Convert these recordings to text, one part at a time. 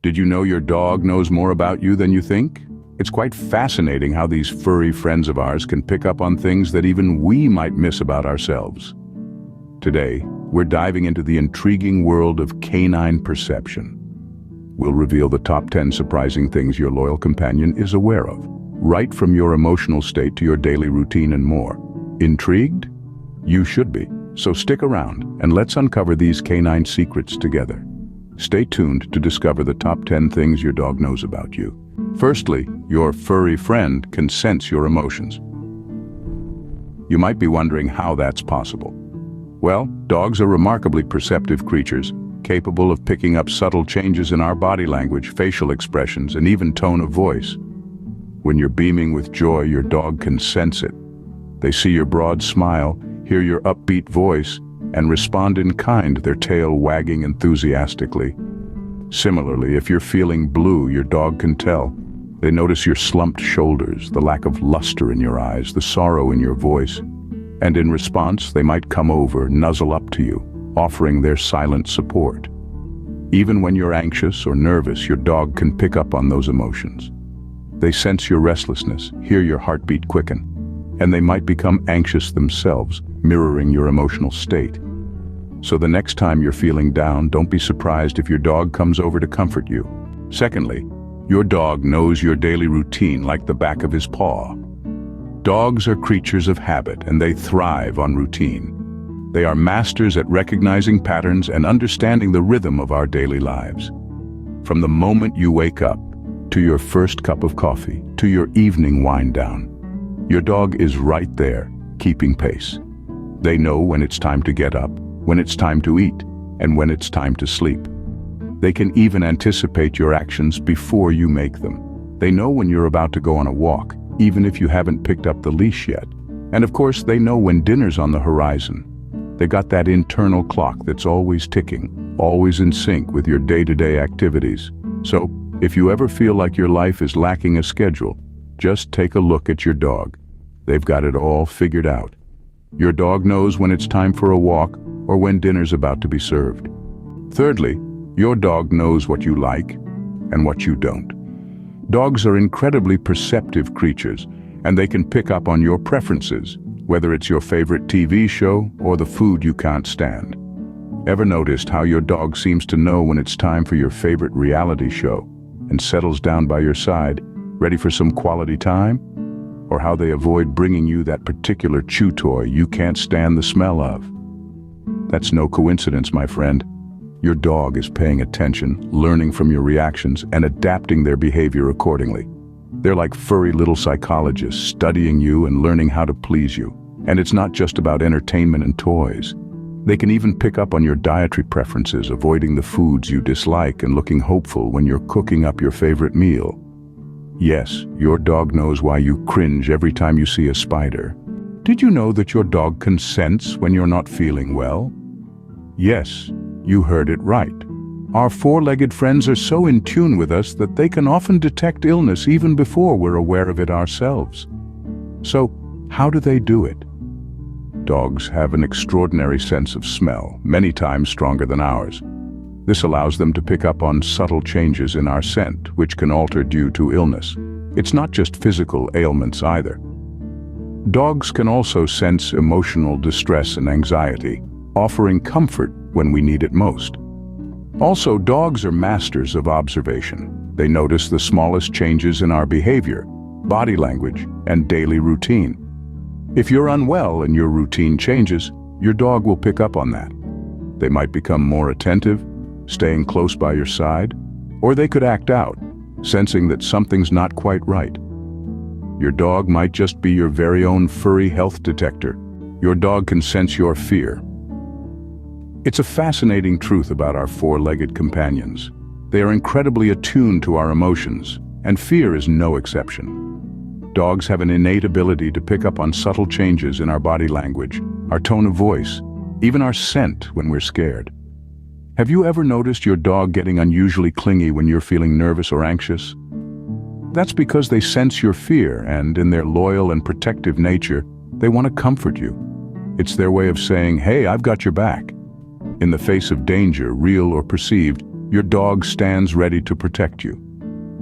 Did you know your dog knows more about you than you think? It's quite fascinating how these furry friends of ours can pick up on things that even we might miss about ourselves. Today, we're diving into the intriguing world of canine perception. We'll reveal the top 10 surprising things your loyal companion is aware of, right from your emotional state to your daily routine and more. Intrigued? You should be. So stick around and let's uncover these canine secrets together. Stay tuned to discover the top 10 things your dog knows about you. Firstly, your furry friend can sense your emotions. You might be wondering how that's possible. Well, dogs are remarkably perceptive creatures, capable of picking up subtle changes in our body language, facial expressions, and even tone of voice. When you're beaming with joy, your dog can sense it. They see your broad smile, hear your upbeat voice, and respond in kind, their tail wagging enthusiastically. Similarly, if you're feeling blue, your dog can tell. They notice your slumped shoulders, the lack of luster in your eyes, the sorrow in your voice. And in response, they might come over, nuzzle up to you, offering their silent support. Even when you're anxious or nervous, your dog can pick up on those emotions. They sense your restlessness, hear your heartbeat quicken, and they might become anxious themselves, mirroring your emotional state. So the next time you're feeling down, don't be surprised if your dog comes over to comfort you. Secondly, your dog knows your daily routine like the back of his paw. Dogs are creatures of habit, and they thrive on routine. They are masters at recognizing patterns and understanding the rhythm of our daily lives. From the moment you wake up, to your first cup of coffee, to your evening wind down, your dog is right there, keeping pace. They know when it's time to get up, when it's time to eat, and when it's time to sleep. They can even anticipate your actions before you make them. They know when you're about to go on a walk, even if you haven't picked up the leash yet. And of course, they know when dinner's on the horizon. They got that internal clock that's always ticking, always in sync with your day-to-day activities. So, if you ever feel like your life is lacking a schedule, just take a look at your dog. They've got it all figured out. Your dog knows when it's time for a walk or when dinner's about to be served. Thirdly, your dog knows what you like and what you don't. Dogs are incredibly perceptive creatures, and they can pick up on your preferences, whether it's your favorite TV show or the food you can't stand. Ever noticed how your dog seems to know when it's time for your favorite reality show and settles down by your side, ready for some quality time? Or how they avoid bringing you that particular chew toy you can't stand the smell of? That's no coincidence, my friend. Your dog is paying attention, learning from your reactions, and adapting their behavior accordingly. They're like furry little psychologists, studying you and learning how to please you. And it's not just about entertainment and toys. They can even pick up on your dietary preferences, avoiding the foods you dislike and looking hopeful when you're cooking up your favorite meal. Yes, your dog knows why you cringe every time you see a spider. Did you know that your dog can sense when you're not feeling well? Yes, you heard it right. Our four-legged friends are so in tune with us that they can often detect illness even before we're aware of it ourselves. So, how do they do it? Dogs have an extraordinary sense of smell, many times stronger than ours. This allows them to pick up on subtle changes in our scent, which can alter due to illness. It's not just physical ailments either. Dogs can also sense emotional distress and anxiety, offering comfort when we need it most. Also, dogs are masters of observation. They notice the smallest changes in our behavior, body language, and daily routine. If you're unwell and your routine changes, your dog will pick up on that. They might become more attentive, staying close by your side, or they could act out, sensing that something's not quite right. Your dog might just be your very own furry health detector. Your dog can sense your fear. It's a fascinating truth about our four-legged companions. They are incredibly attuned to our emotions, and fear is no exception. Dogs have an innate ability to pick up on subtle changes in our body language, our tone of voice, even our scent when we're scared. Have you ever noticed your dog getting unusually clingy when you're feeling nervous or anxious? That's because they sense your fear, and in their loyal and protective nature, they want to comfort you. It's their way of saying, "Hey, I've got your back." In the face of danger, real or perceived, Your dog stands ready to protect you.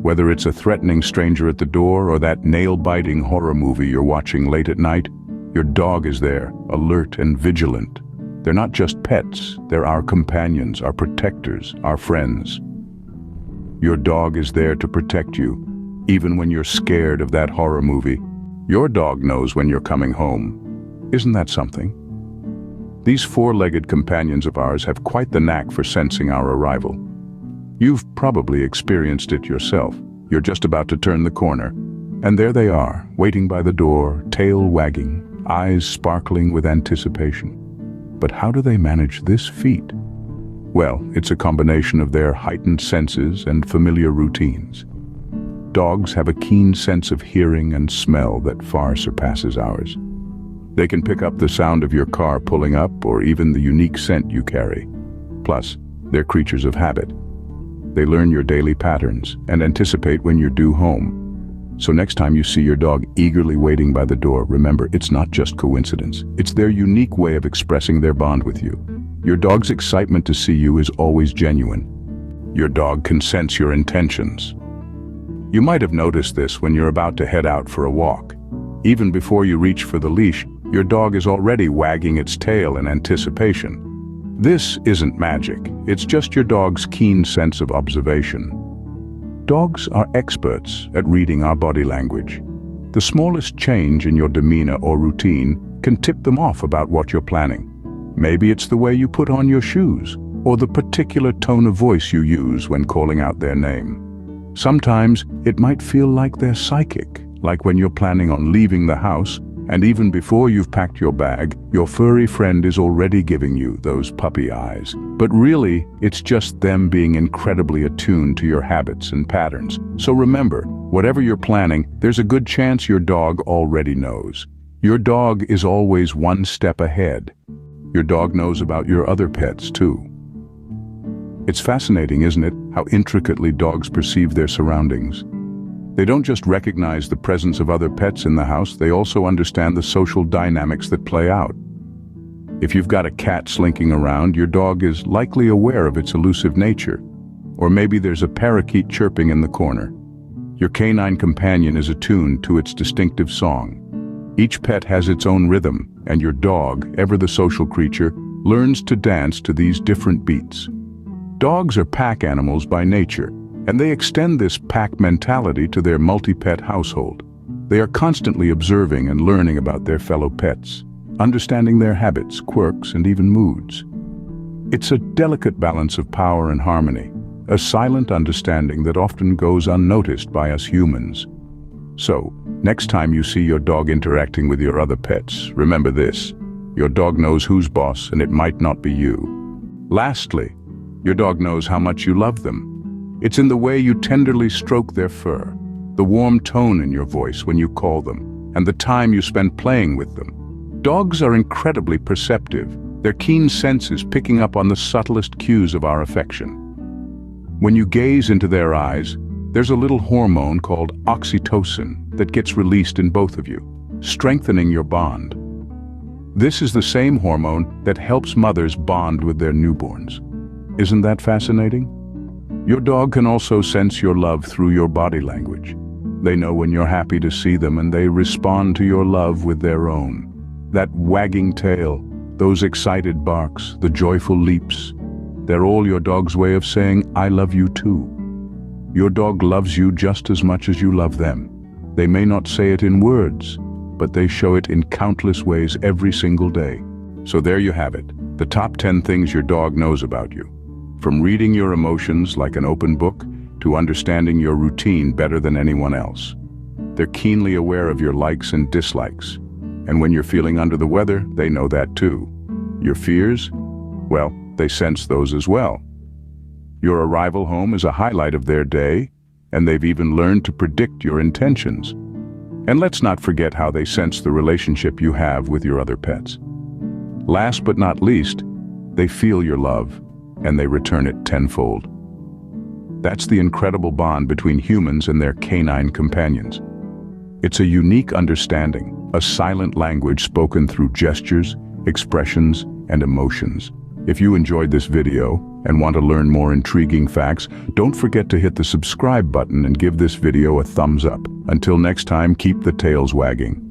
Whether it's a threatening stranger at the door or that nail-biting horror movie you're watching late at night, your dog is there, alert and vigilant. They're not just pets, they're our companions, our protectors, our friends. Your dog is there to protect you, even when you're scared of that horror movie. Your dog knows when you're coming home. Isn't that something? These four-legged companions of ours have quite the knack for sensing our arrival. You've probably experienced it yourself. You're just about to turn the corner, and there they are, waiting by the door, tail wagging, eyes sparkling with anticipation. But how do they manage this feat? Well, it's a combination of their heightened senses and familiar routines. Dogs have a keen sense of hearing and smell that far surpasses ours. They can pick up the sound of your car pulling up or even the unique scent you carry. Plus, they're creatures of habit. They learn your daily patterns and anticipate when you're due home. So next time you see your dog eagerly waiting by the door, remember, it's not just coincidence. It's their unique way of expressing their bond with you. Your dog's excitement to see you is always genuine. Your dog can sense your intentions. You might have noticed this when you're about to head out for a walk. Even before you reach for the leash, your dog is already wagging its tail in anticipation. This isn't magic, it's just your dog's keen sense of observation. Dogs are experts at reading our body language. The smallest change in your demeanor or routine can tip them off about what you're planning. Maybe it's the way you put on your shoes, or the particular tone of voice you use when calling out their name. Sometimes it might feel like they're psychic, like when you're planning on leaving the house, and even before you've packed your bag, your furry friend is already giving you those puppy eyes. But really, it's just them being incredibly attuned to your habits and patterns. So remember, whatever you're planning, there's a good chance your dog already knows. Your dog is always one step ahead. Your dog knows about your other pets, too. It's fascinating, isn't it, how intricately dogs perceive their surroundings. They don't just recognize the presence of other pets in the house, they also understand the social dynamics that play out. If you've got a cat slinking around, your dog is likely aware of its elusive nature. Or maybe there's a parakeet chirping in the corner. Your canine companion is attuned to its distinctive song. Each pet has its own rhythm, and your dog, ever the social creature, learns to dance to these different beats. Dogs are pack animals by nature, and they extend this pack mentality to their multi-pet household. They are constantly observing and learning about their fellow pets, understanding their habits, quirks, and even moods. It's a delicate balance of power and harmony, a silent understanding that often goes unnoticed by us humans. So, next time you see your dog interacting with your other pets, remember this: your dog knows who's boss, and it might not be you. Lastly, your dog knows how much you love them. It's in the way you tenderly stroke their fur, the warm tone in your voice when you call them, and the time you spend playing with them. Dogs are incredibly perceptive, their keen senses picking up on the subtlest cues of our affection. When you gaze into their eyes, there's a little hormone called oxytocin that gets released in both of you, strengthening your bond. This is the same hormone that helps mothers bond with their newborns. Isn't that fascinating? Your dog can also sense your love through your body language. They know when you're happy to see them, and they respond to your love with their own. That wagging tail, those excited barks, the joyful leaps, they're all your dog's way of saying, "I love you too." Your dog loves you just as much as you love them. They may not say it in words, but they show it in countless ways every single day. So there you have it, the top 10 things your dog knows about you. From reading your emotions like an open book to understanding your routine better than anyone else. They're keenly aware of your likes and dislikes. And when you're feeling under the weather, they know that too. Your fears? Well, they sense those as well. Your arrival home is a highlight of their day, and they've even learned to predict your intentions. And let's not forget how they sense the relationship you have with your other pets. Last but not least, they feel your love, and they return it tenfold. That's the incredible bond between humans and their canine companions. It's a unique understanding, a silent language spoken through gestures, expressions, and emotions. If you enjoyed this video, And want to learn more intriguing facts? Don't forget to hit the subscribe button and give this video a thumbs up. Until next time, keep the tails wagging.